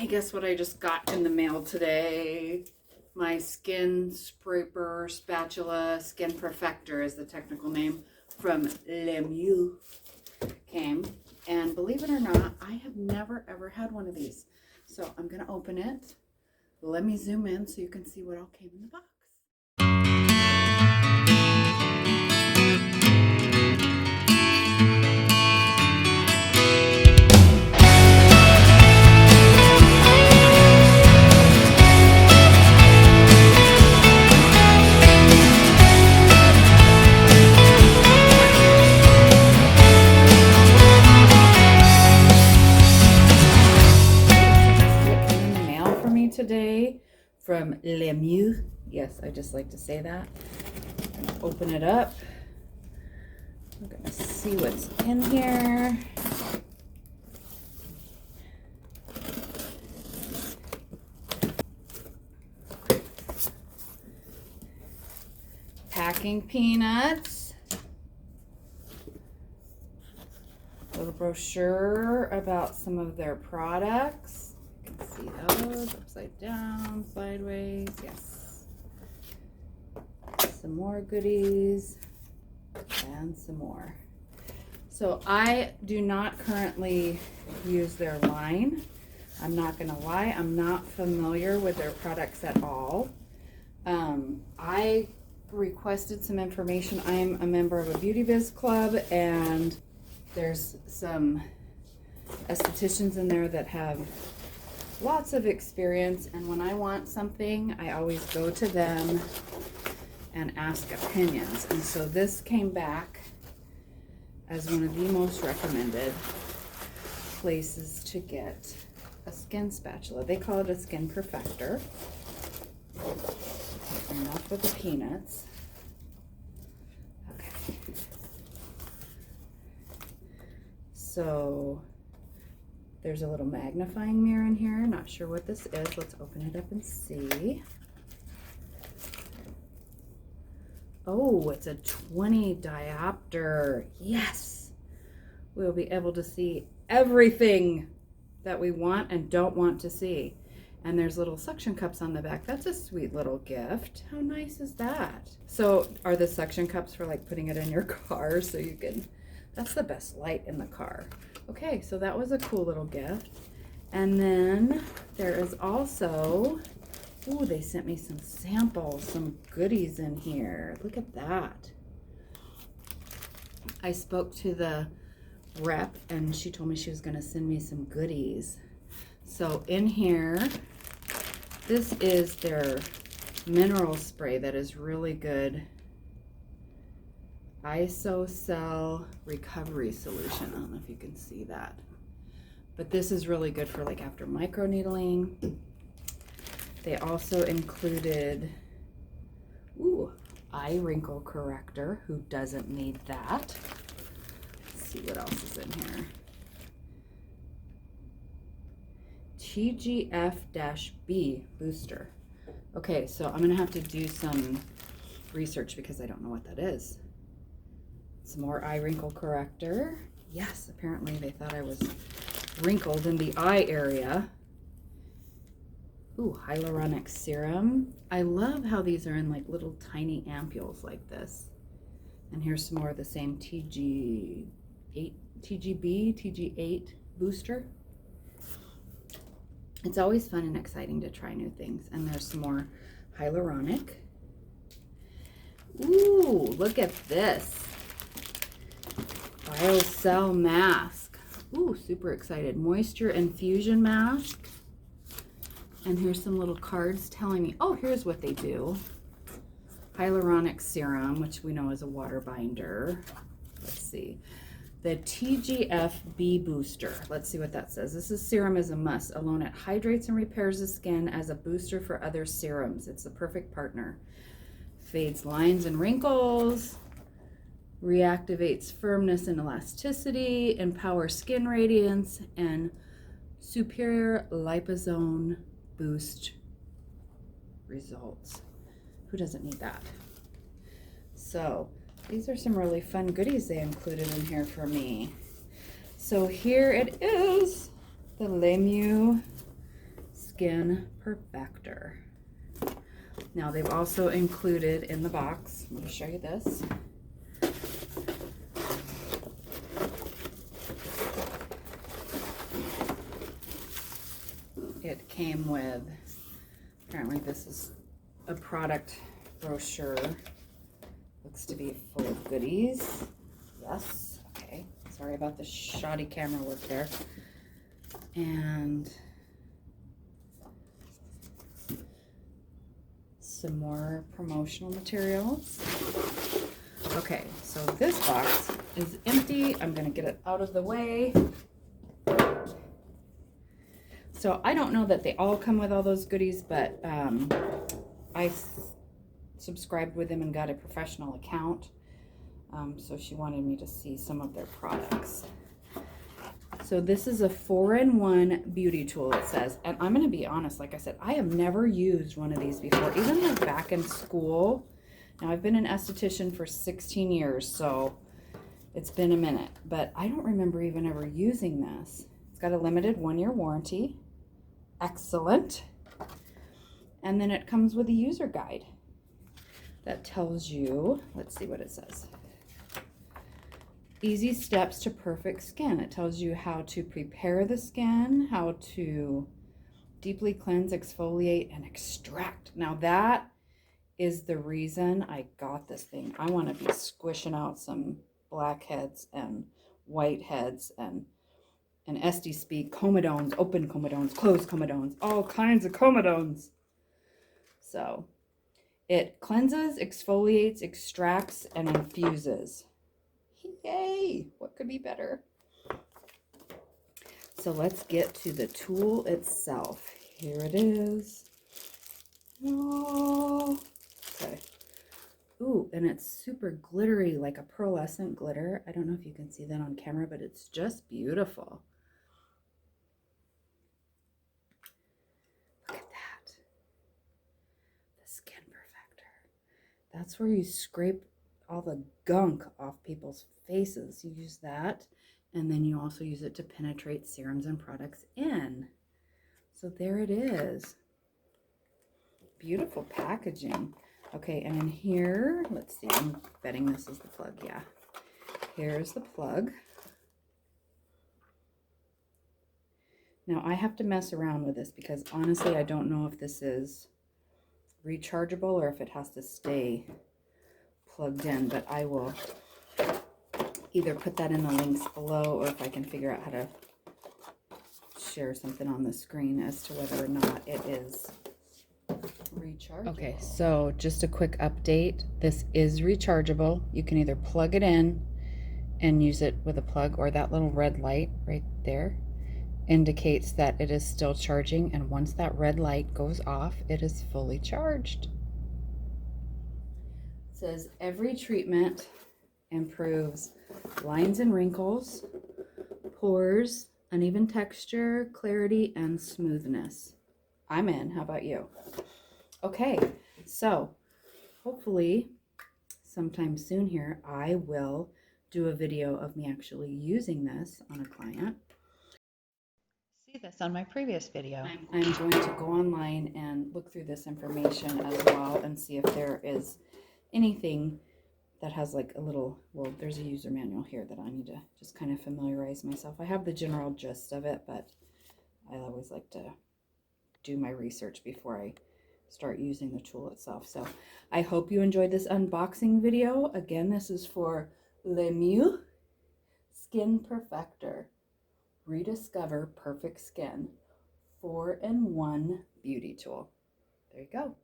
Hey, guess what I just got in the mail today? My skin scraper spatula, skin perfector is the technical name, from LeMieux came. And believe it or not, I have never ever had one of these. So I'm gonna open it. Let me zoom in so you can see what all came in the box. Today from LeMieux. Yes, I just like to say that. I'm gonna open it up. We're gonna see what's in here. Packing peanuts. A little brochure about some of their products. See those upside down, sideways, yes. Some more goodies and some more. So I do not currently use their line. I'm not gonna lie, I'm not familiar with their products at all. I requested some information. I'm a member of a beauty biz club, and there's some estheticians in there that have lots of experience, and when I want something, I always go to them and ask opinions. And so this came back as one of the most recommended places to get a skin spatula. They call it a skin perfector. Enough with the peanuts. Okay. So there's a little magnifying mirror in here. Not sure what this is. Let's open it up and see. Oh, it's a 20 diopter. Yes! We'll be able to see everything that we want and don't want to see. And there's little suction cups on the back. That's a sweet little gift. How nice is that? So are the suction cups for like putting it in your car so you can, that's the best light in the car. Okay, so that was a cool little gift. And then there is also, oh, they sent me some samples, some goodies in here. Look at that. I spoke to the rep and she told me she was gonna send me some goodies. So in here, this is their mineral spray that is really good. Isocell recovery solution. I don't know if you can see that, but this is really good for like after microneedling. They also included, ooh, eye wrinkle corrector. Who doesn't need that? Let's see what else is in here. TGF-B booster. Okay, so I'm gonna have to do some research because I don't know what that is. Some more eye wrinkle corrector. Yes, apparently they thought I was wrinkled in the eye area. Ooh, hyaluronic serum. I love how these are in like little tiny ampules like this. And here's some more of the same TG8 booster. It's always fun and exciting to try new things. And there's some more hyaluronic. Ooh, look at this. BioCell mask. Ooh, super excited. Moisture infusion mask. And here's some little cards telling me, oh, here's what they do. Hyaluronic serum, which we know is a water binder. Let's see. The TGF-B booster. Let's see what that says. This is serum is a must. Alone it hydrates and repairs the skin as a booster for other serums. It's the perfect partner. Fades lines and wrinkles. Reactivates firmness and elasticity. Empowers skin radiance. And superior liposome boost results. Who doesn't need that? So these are some really fun goodies they included in here for me. So here it is, the LeMieux Skin Perfector. Now they've also included in the box, I'm going to show you this. It came with, apparently this is a product brochure. Looks to be full of goodies. Yes, okay. Sorry about the shoddy camera work there. And some more promotional materials. Okay, so this box is empty. I'm gonna get it out of the way. So I don't know that they all come with all those goodies, but I subscribed with them and got a professional account. So she wanted me to see some of their products. So this is a 4-in-1 beauty tool, it says. And I'm going to be honest, like I said, I have never used one of these before, even like back in school. Now I've been an esthetician for 16 years, so it's been a minute, but I don't remember even ever using this. It's got a limited 1-year warranty. Excellent. And then it comes with a user guide that tells you, let's see what it says. Easy steps to perfect skin. It tells you how to prepare the skin, how to deeply cleanse, exfoliate, and extract. Now that is the reason I got this thing. I want to be squishing out some blackheads and whiteheads and SD speak, comedones, open comedones, closed comedones, all kinds of comedones. So it cleanses, exfoliates, extracts, and infuses. Yay! What could be better? So let's get to the tool itself. Here it is. Oh, okay. Ooh, and it's super glittery, like a pearlescent glitter. I don't know if you can see that on camera, but it's just beautiful. Look at that. The Skin Perfector. That's where you scrape all the gunk off people's faces. You use that, and then you also use it to penetrate serums and products in. So there it is. Beautiful packaging. Okay, and in here, let's see, I'm betting this is the plug. Yeah, here's the plug. Now I have to mess around with this because honestly I don't know if this is rechargeable or if it has to stay plugged in, but I will either put that in the links below, or if I can figure out how to share something on the screen as to whether or not it is rechargeable. Okay, so just a quick update. This is rechargeable. You can either plug it in and use it with a plug, or that little red light right there indicates that it is still charging, and once that red light goes off, it is fully charged. It says every treatment improves lines and wrinkles, pores, uneven texture, clarity, and smoothness. I'm in. How about you? Okay, so hopefully sometime soon here I will do a video of me actually using this on a client. See this on my previous video. I'm going to go online and look through this information as well and see if there is anything that has like a little, well, there's a user manual here that I need to just kind of familiarize myself. I have the general gist of it, but I always like to do my research before I start using the tool itself. So I hope you enjoyed this unboxing video. Again, this is for LeMieux Skin Perfector. Rediscover perfect skin. 4-in-1 beauty tool. There you go.